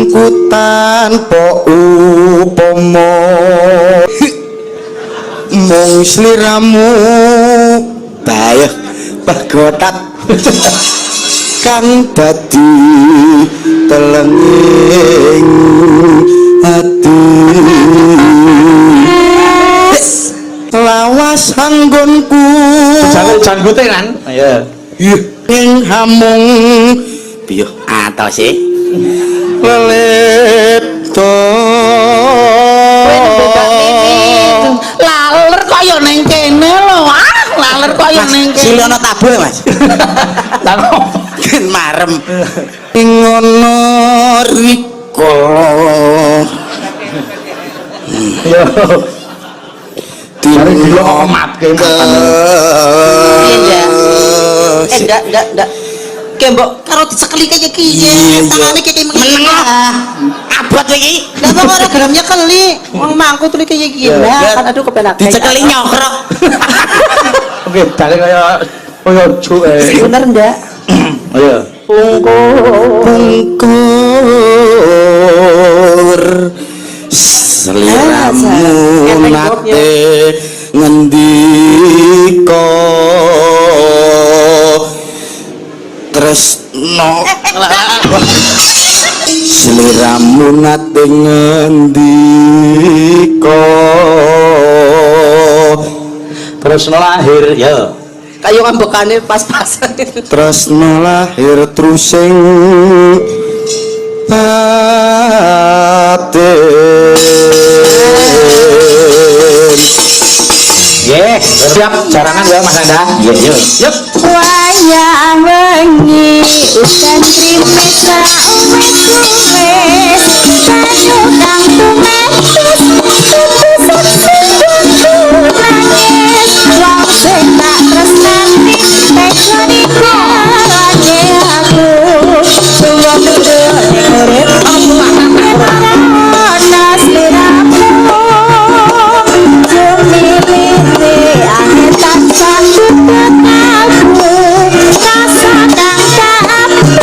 ku tanpa upama mung sliramu bayah pagotat kang dadi telenging ati lawas anggonku janggute kan ya ing hamung piye atose leleto laler kaya ning kene lho laler kaya ning kene silono tabuh Mas kan marem ing ngono riko yo Mari dilo omat ke ndak kembok karo dicekeli kaya kiye tangane kaya meneng abot iki lha kok ora gelem nyekeli wong mangku tuli kaya kiye kan aduh kepenak dicekeli nyokrok oke dale kaya juk bener ndak ayo pungkur seliramu nate ngendika tresno seliramu nate ngendika tresno lahir ya kayu ambekane pas-pasan tresno lahir trusing Ye, siap jarangan ya Mas Anda. Ye, yuk. Yuk. Wayang wengi udan krimis sauwes kayu kang tumetes nangis wong sing tak tresnani tekoni kalane aku suwon ndene urip ana sliramu jumilire angin tak sambut aku rasa kang tak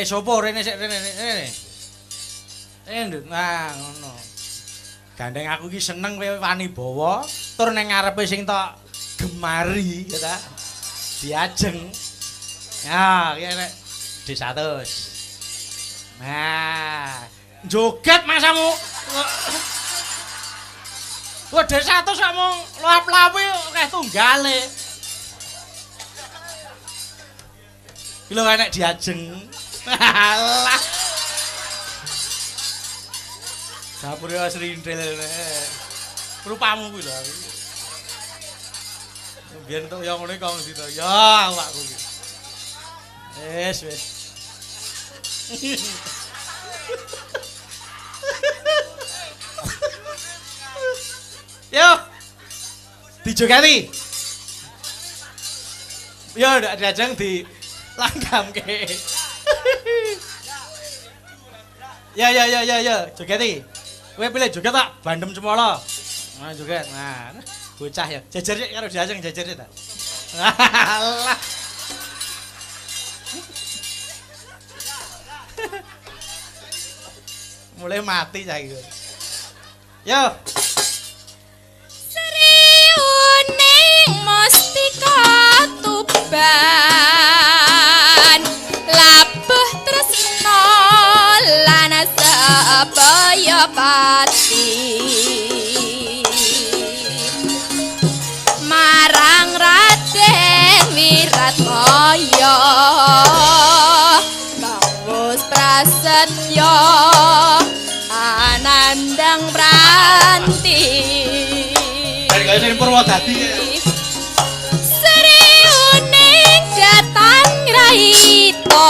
Sopo rene sik rene. Nduk nah ngono. Gandeng aku iki seneng kowe wani bawa tur ning ngarepe sing tok gemari ya ta. Diajeng. Ya, iki nek D100. Nah, joget masamu. Wah, D100 kamu lap-lapi kayak tunggale. Lho enek diajeng. Alah. Dapur ya serintil. Rupamu kuwi lho. Biyen tok ya ngene kok gitu. Ya awakku iki. Wis. Yo. Dijogati. Yo ndak diajeng di langgamke. Ya, jogeti. Kowe pilih joget tak bandem cemolo. Nah, joget. Nah, bocah ya. Jejer sik karo diajeng jejer sik ta. Alah. Mulai mati saiki. Yo. Sriuning mustika tuban labuh tresna lan sapaya pati marang Raden Wiratmaya kawus prasetya Anandang Pranti Dari Purwodadi. Sriuning jatan raita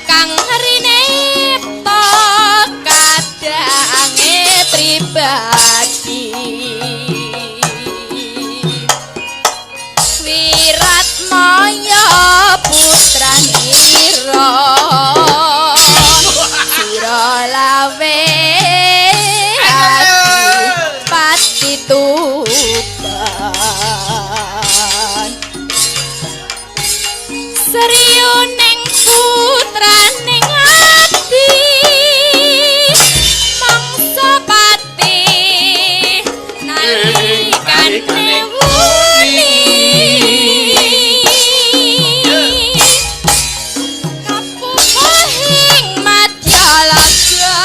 kang rinepta kadange pribadi Wiratmaya putranira sira lawe pati tuban Sriuning putraning ati mangsa pati nalikane wuni kapuhing madyalaga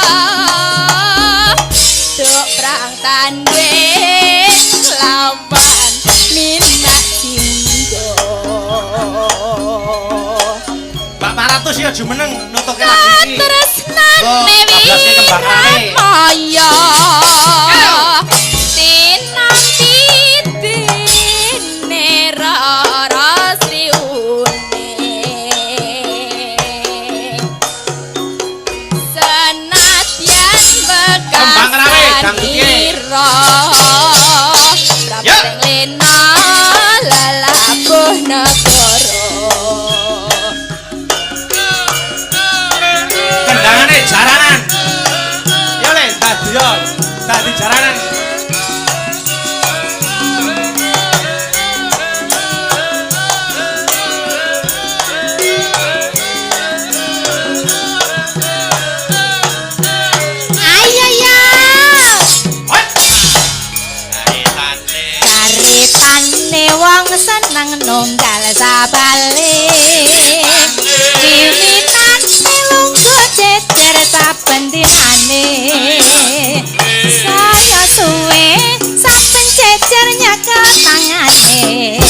duk prang tanding lawan minat jinggo Mbak Paratus ya jumeneng nutuke lagi iki. tresnane Wiratmaya tinampi dene Rara Sriuning senadyan Kembang rawe, bekas dangdutke. ira prapateng lena lelabuh negara Kendangane jaranan. Yo le dadi jaranan. ayo ya caritane wong seneng nunggal sabale wiwitane lungguh jejer saben dinane saya suwe saben jejer nyakel tangane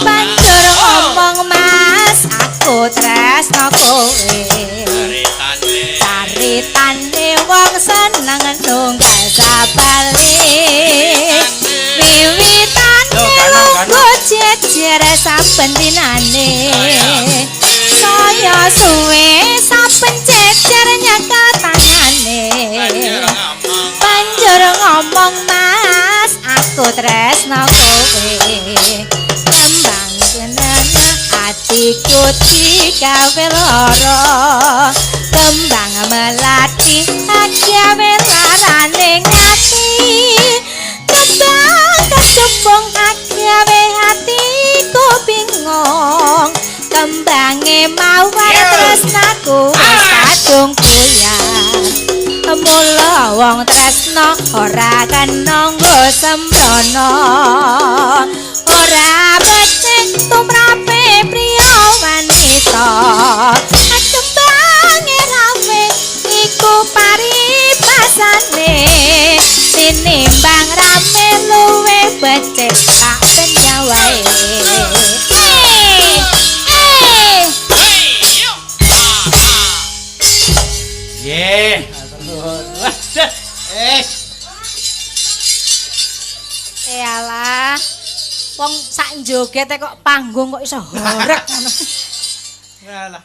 banjur ngomong mas aku tresno kowe caritane wong seneng nunggal sabale wiwitane lungguh jejer saben dinane saya suwe saben jejer nyakel tangane banjur ngomong mas aku tresno kowe kembang jenenge atiku digawe lara kembang melati gawe larane ngati kembang kecubung gawe mawar tresnaku wis kadung buyar. Mula wong tresna ora kena nggo sembrono. Ora becik tumrape priya wanita. Kembange rawe iku paribasane. Tinimbang rame luwe becik tak penyawae. Ye. Alah. Wong sak jogete kok panggung kok iso horeg ngono. Alah